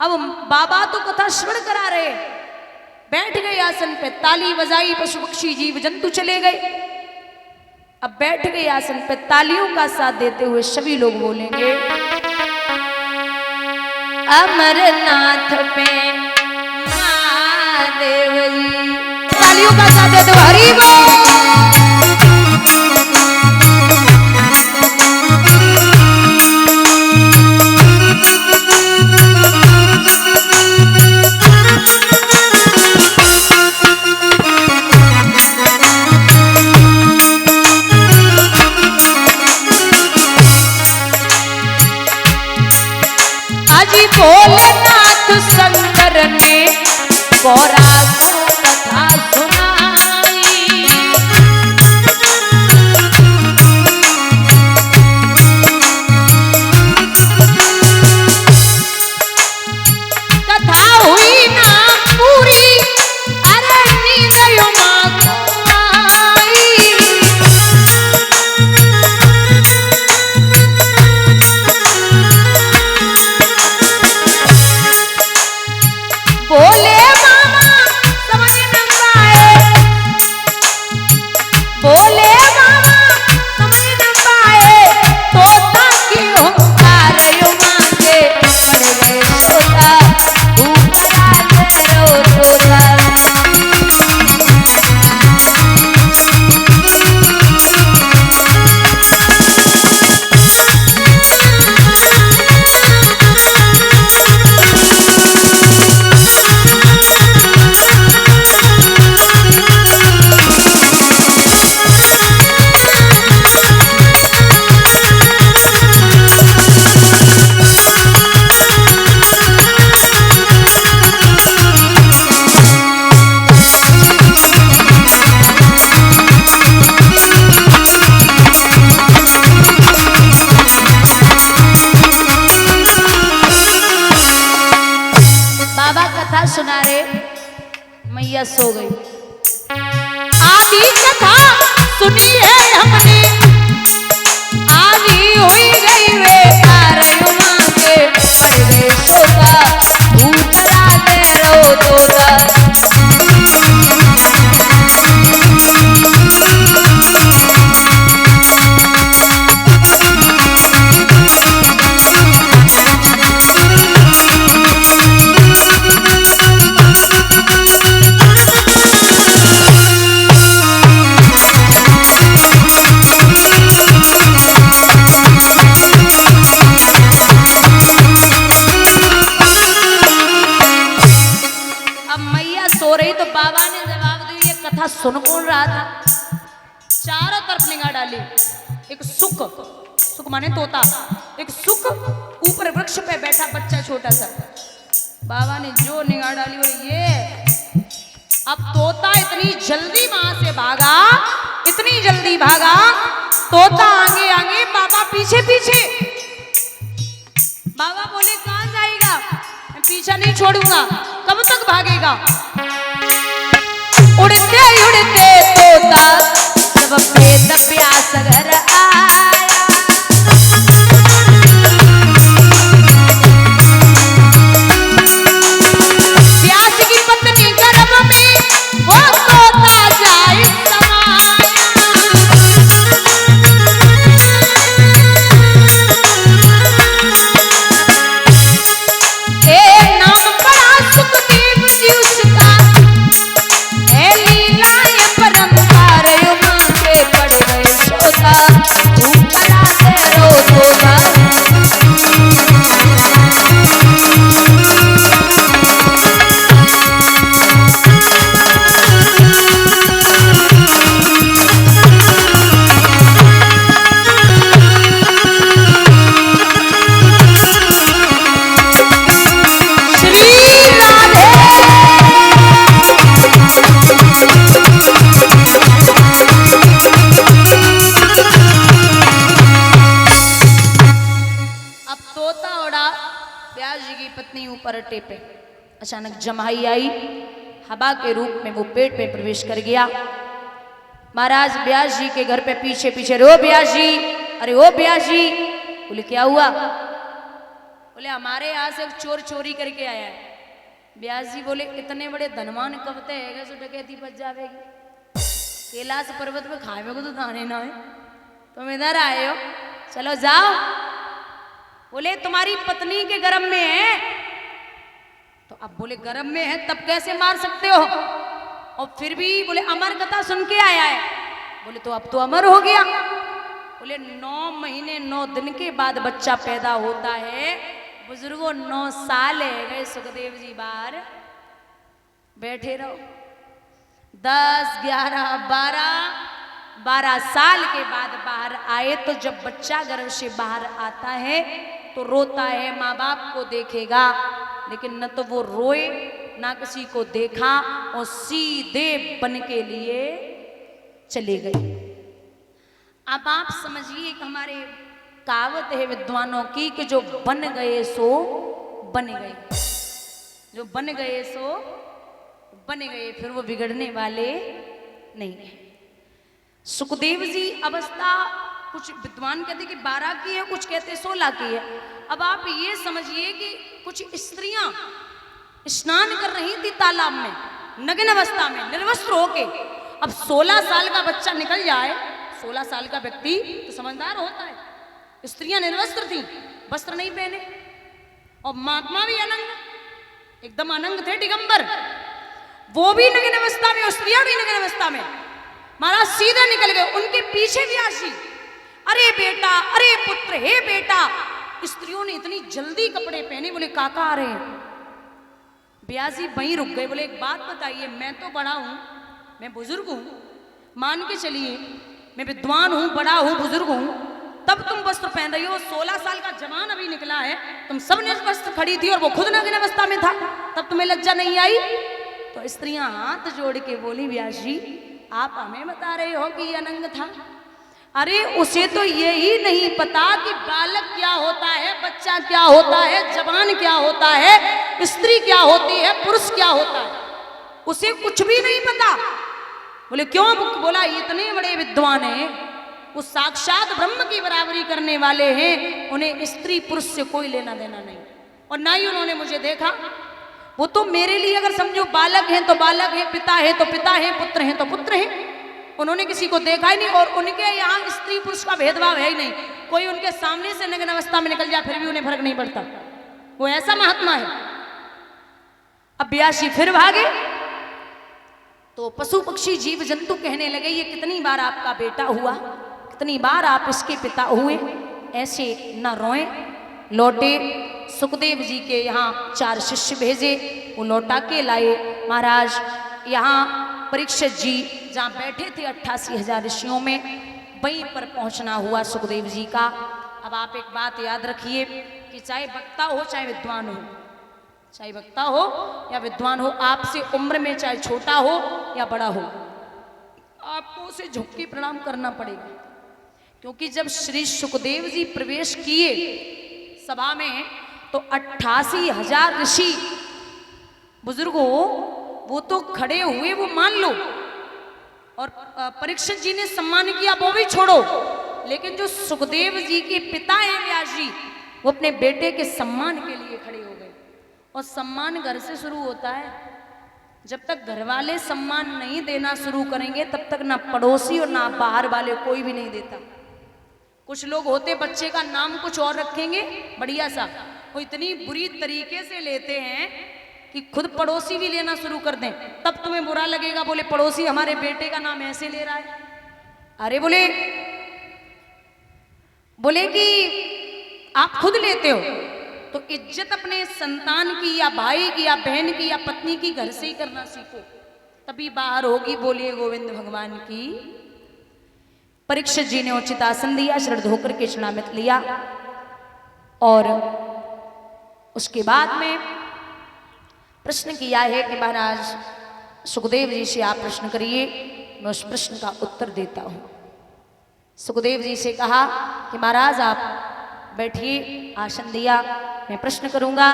अब बाबा तो कथा श्रवण करा रहे, बैठ गए आसन पे, ताली बजाई, पशु पक्षी जीव जंतु चले गए। अब बैठ गए आसन पे, तालियों का साथ देते हुए सभी लोग बोलेंगे, अमरनाथ पे महादेव जी। तालियों का साथ देते हुए हरि बोल। भोलेनाथ शंकर ने गौरा को कथा सुनाई, कथा हुई ना पूरी, अरे नींद मां को आई। बोले मामा समझ न पाए, बोले मामा समझ न पाए, तोता क्यों तारे मांगे, पड़ गए तोता ऊपर रो तोता। सुना रे, मैया सो गई। आधी कथा सुनी है हमने, आधी हुई गई वे तारे मांगे, पड़ गए तोता भूतरा दे रो तोता। सुन कौन रहा था? चारों तरफ निगाह डाली, एक सुख, सुख माने तोता, एक सुख ऊपर वृक्ष पे बैठा बच्चा छोटा सा। बाबा ने जो निगाह डाली वो ये, अब तोता इतनी जल्दी वहां से भागा, इतनी जल्दी भागा, तोता आगे आगे, बाबा पीछे पीछे। बाबा बोले कहां जाएगा, मैं पीछा नहीं छोड़ूंगा, कब तक भागेगा। उड़ते उड़ते तोता जब पेट प्यास घर आया, प्यास की पत्नी गर्भ में वो तोता जाए समाया। नाम पड़ा सुखदेव जी उसका, ऊपर टेपे। अचानक जमाई आई, हवा के रूप में वो पेट में प्रवेश कर गया। महाराज ब्यास जी के घर पे पीछे पीछे, रो ब्यास जी, अरे ओ ब्यास जी। बोले क्या हुआ? बोले हमारे यहाँ से एक चोर चोरी करके आया है। व्यास जी बोले इतने बड़े धनवान कबते है सो डकैती बच जावेगी, कैलाश पर्वत पे खावे को तो दाने ना है, तुम इधर आए हो, चलो जाओ। बोले तुम्हारी पत्नी के गर्भ में है। तो अब बोले गर्भ में है तब कैसे मार सकते हो? और फिर भी बोले अमर कथा सुन के आया है। बोले तो अब तो अमर हो गया। बोले 9 महीने 9 दिन के बाद बच्चा पैदा होता है। बुजुर्गों 9 साल है गए सुखदेव जी बाहर बैठे रहो। 10, 11, 12 साल के बाद बाहर आए तो जब बच्चा गर्भ से बाहर आता है तो रोता है, माँ बाप को देखेगा, लेकिन न तो वो रोए ना किसी को देखा और सीधे बन के लिए चले गए। अब आप समझिए कि हमारे कहावत है विद्वानों की कि जो बन गए सो बन गए, जो बन गए सो बन गए, फिर वो बिगड़ने वाले नहीं है। सुखदेव जी अवस्था कुछ विद्वान कहते कि 12 की है, कुछ कहते 16 की है। अब आप ये समझिए कि कुछ स्त्रियां स्नान कर रही थी तालाब में नग्न अवस्था में निर्वस्त्र होके। अब 16 साल का बच्चा निकल जाए, 16 साल का व्यक्ति तो समझदार होता है। स्त्रियां निर्वस्त्र थी, वस्त्र नहीं पहने, और महात्मा भी अनंग, एकदम अनंग थे, दिगंबर, वो भी नग्न अवस्था में और स्त्रियां भी नग्न अवस्था में। महाराज सीधे निकल गए, उनके पीछे भी आशी, अरे बेटा, अरे पुत्र, हे बेटा। स्त्रियों ने इतनी जल्दी कपड़े पहने, बोले काका आ रहे हैं। ब्यास जी वहीं रुक गए, बोले एक बात बताइए, मैं तो बड़ा हूं, मैं बुजुर्ग हूं, मान के चलिए मैं विद्वान हूं, बड़ा हूं, बुजुर्ग हूं, तब तुम वस्त्र पहन रही हो। 16 साल का जवान अभी निकला है, तुम सब निर्वस्त्र खड़ी थी और वो खुद नग्न अवस्था में था, तब तुम्हें लज्जा नहीं आई? तो स्त्रियां हाथ जोड़ के बोली, व्यास जी आप हमें बता रहे हो कि अनंग था? अरे उसे तो यही नहीं पता कि बालक क्या होता है, बच्चा क्या होता है, जवान क्या होता है, स्त्री क्या होती है, पुरुष क्या होता है, उसे कुछ भी नहीं पता। बोले क्यों? बोला इतने बड़े विद्वान हैं, वो साक्षात ब्रह्म की बराबरी करने वाले हैं, उन्हें स्त्री पुरुष से कोई लेना देना नहीं, और ना ही उन्होंने मुझे देखा। वो तो मेरे लिए अगर समझो बालक हैं तो बालक हैं, पिता है तो पिता है, पुत्र हैं तो पुत्र हैं, उन्होंने किसी को देखा ही नहीं। और उनके यहाँ स्त्री पुरुष का भेदभाव है ही नहीं, कोई उनके सामने से नग्न अवस्था में निकल जाए फिर भी उन्हें फर्क नहीं पड़ता, वो ऐसा महात्मा है। अब व्यासी फिर भागे तो पशु पक्षी जीव जंतु कहने लगे ये कितनी बार आपका बेटा हुआ, कितनी बार आप इसके पिता हुए, ऐसे न रोएं। लौटे, सुखदेव जी के यहाँ 4 शिष्य भेजे, वो लौटा के लाए। महाराज यहाँ परीक्षित जी जहाँ बैठे थे 88,000 ऋषियों में, वहीं पर पहुँचना हुआ सुखदेव जी का। अब आप एक बात याद रखिए कि चाहे वक्ता हो चाहे विद्वान हो, चाहे वक्ता हो या विद्वान हो, आपसे उम्र में चाहे छोटा हो या बड़ा हो, आपको उसे झुक के प्रणाम करना पड़ेगा। क्योंकि जब श्री सुखदेव जी प्रवेश किए सभा में तो 88,000 ऋषि बुजुर्गों वो तो खड़े हुए, वो मान लो, और परीक्षित जी ने सम्मान किया वो भी छोड़ो, लेकिन जो सुखदेव जी के पिता हैं व्यास जी, वो अपने बेटे के सम्मान के लिए खड़े हो गए। और सम्मान घर से शुरू होता है, जब तक घर वाले सम्मान नहीं देना शुरू करेंगे तब तक ना पड़ोसी और ना बाहर वाले कोई भी नहीं देता। कुछ लोग होते बच्चे का नाम कुछ और रखेंगे बढ़िया सा, वो इतनी बुरी तरीके से लेते हैं कि खुद पड़ोसी भी लेना शुरू कर दें, तब तुम्हें बुरा लगेगा। बोले पड़ोसी हमारे बेटे का नाम ऐसे ले रहा है, अरे बोले कि आप खुद लेते हो तो इज्जत अपने संतान की या भाई की या बहन की या पत्नी की घर से ही करना सीखो, तभी बाहर होगी। बोलिए गोविंद भगवान की। परीक्षित जी ने उचित आसन दिया, शरण होकर के चरणामृत लिया, और उसके बाद में प्रश्न किया है कि महाराज सुखदेव जी से आप प्रश्न करिए, मैं उस प्रश्न का उत्तर देता हूं। सुखदेव जी से कहा कि महाराज आप बैठिए, आसन दिया, मैं प्रश्न करूंगा।